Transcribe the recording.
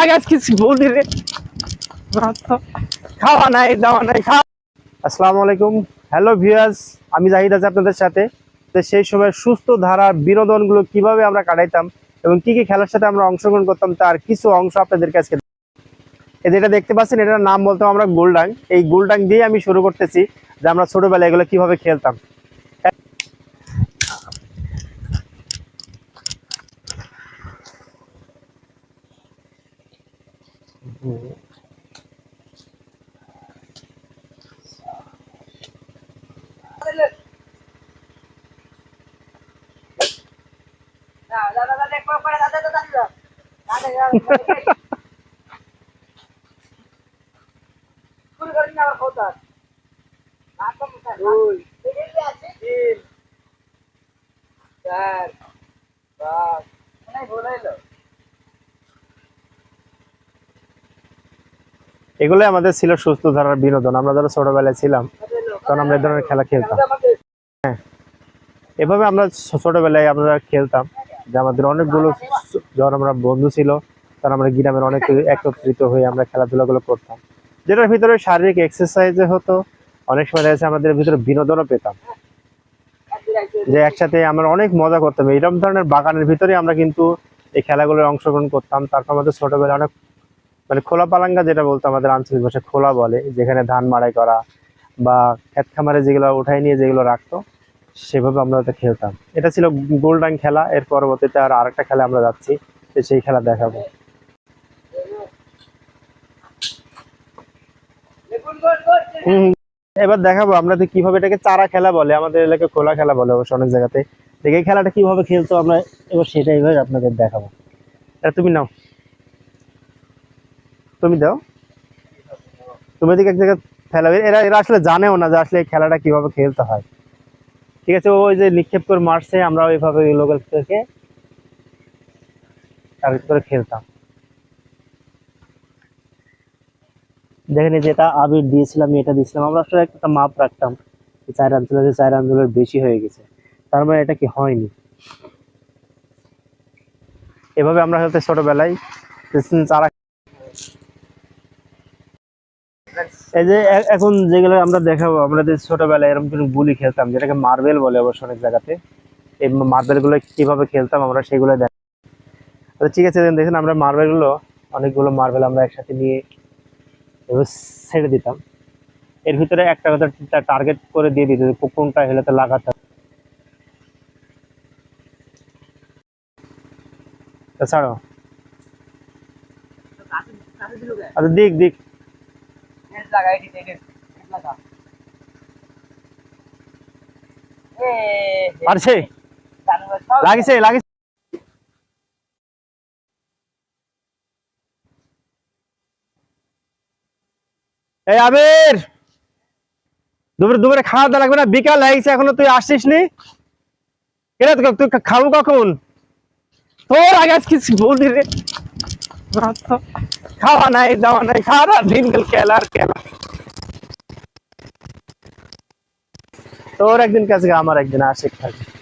গাছ কিছু বলি রে, খাওয়া নাই দাওয়া নাই খাওয়া। আসসালামু আলাইকুম, হ্যালো ভিউয়ার্স, আমি জাহিদ আছি আপনাদের সাথে। তো সেই সময় সুস্থ ধারার বিনোদনগুলো কিভাবে আমরা কাটাইতাম এবং কি কি খেলার সাথে আমরা অংশগ্রহণ করতাম তার কিছু অংশ আপনাদের কাছে। এই যেটা দেখতে পাচ্ছেন এটার নাম বলতাম আমরা গোলডাং। এই গোলডাং দিয়ে আমি শুরু করতেছি যে আমরা ছোটবেলায় এগুলো কিভাবে খেলতাম। এগুলো আমাদের ছিল সুস্থ ধারার বিনোদন। আমরা যারা ছোটবেলায় ছিলাম তখন আমরা এই ধরনের খেলা খেলতাম। হ্যাঁ, এভাবে আমরা ছোটবেলায় আমরা খেলতাম যে আমাদের অনেকগুলো যখন আমরা বন্ধু ছিল তখন আমরা গ্রামের অনেক একত্রিত হয়ে আমরা খেলাধুলাগুলো করতাম, যেটার ভিতরে শারীরিক এক্সারসাইজ হতো। অনেক সময় দেখা যাচ্ছে আমাদের ভিতরে বিনোদনও পেতাম, যে একসাথে আমরা অনেক মজা করতাম। এইরকম ধরনের বাগানের ভিতরে আমরা কিন্তু এই খেলাগুলোর অংশগ্রহণ করতাম। তারপর আমাদের ছোটবেলায় অনেক মানে খোলা পালাঙ্গা, যেটা বলতো আমাদের আঞ্চলিক ভাষায় খোলা বলে, যেখানে ধান মাড়াই করা বা ক্ষেত খামারে যেগুলো উঠাই নিয়ে যেগুলো রাখতো সেভাবে আমরা ওটা খেলতাম। এটা ছিল গোলডাং খেলা। এর পরবর্তীতে আর আরেকটা খেলা আমরা যাচ্ছি, সেই খেলা দেখাবো। এবার দেখাবো আমরা কিভাবে এটাকে চারা খেলা বলে, আমাদের এলাকায় খোলা খেলা বলে অবশ্য অনেক জায়গাতে। দেখে খেলাটা কিভাবে খেলতো আমরা এবার সেটাই আপনাদের দেখাবো। এটা তুমি নাও, তুমি দাও, তুমি এদিকে এক জায়গায় ফেলাবে। এরা এরা আসলে জানেও না যে আসলে এই খেলাটা কিভাবে খেলতে হয়। ঠিক আছে, ওই যে নিক্ষেপ করে মারছে, আমরা ওইভাবে লোকাল থেকে টার্গেট করে খেলতাম। দেখেন যেটা আবির দিয়েছিলাম, এটা দিয়েছিলাম, আমরা আসলে একটা মাপ রাখতাম 4 রান চলে, 4 রানের বেশি হয়ে গেছে, তার মানে এটা কি হয়নি। এভাবে আমরা হয়তো ছোটবেলায় চারা। এই যে এখন যেগুলো আমরা দেখাবো, আমাদের ছোটবেলায় এরকম কোনো গুলি খেলতাম যেটাকে মার্বেল বলে অবশ্য অনেক জায়গাতে। এই মার্বেল গুলো কিভাবে খেলতাম আমরা সেগুলো দেখ। ঠিক আছে, দেখেন আমরা মার্বেল গুলো, অনেকগুলো মার্বেল আমরা একসাথে নিয়ে এবার ছেড়ে দিতাম। এর ভিতরে একটা কথা টার্গেট করে দিয়ে দিত কোনটা হেলাতে লাগাতে। ছাড়ো, আচ্ছা দিক দিক পারছে, লাগিছে লাগিছে। এই আবির, দুপুরে খাওয়া দাওয়া লাগবে না? বিকাল হয়েছে এখনো তুই আসছিস নি? তুই খাবো কখন? তোর আগে কিছু বলি রে, খাওয়া নাই দাওয়া নাই, খাওয়া দিন গেল খেলা আর খেলা। তোর একদিন কাছে আমার একদিন আসে থাকবে।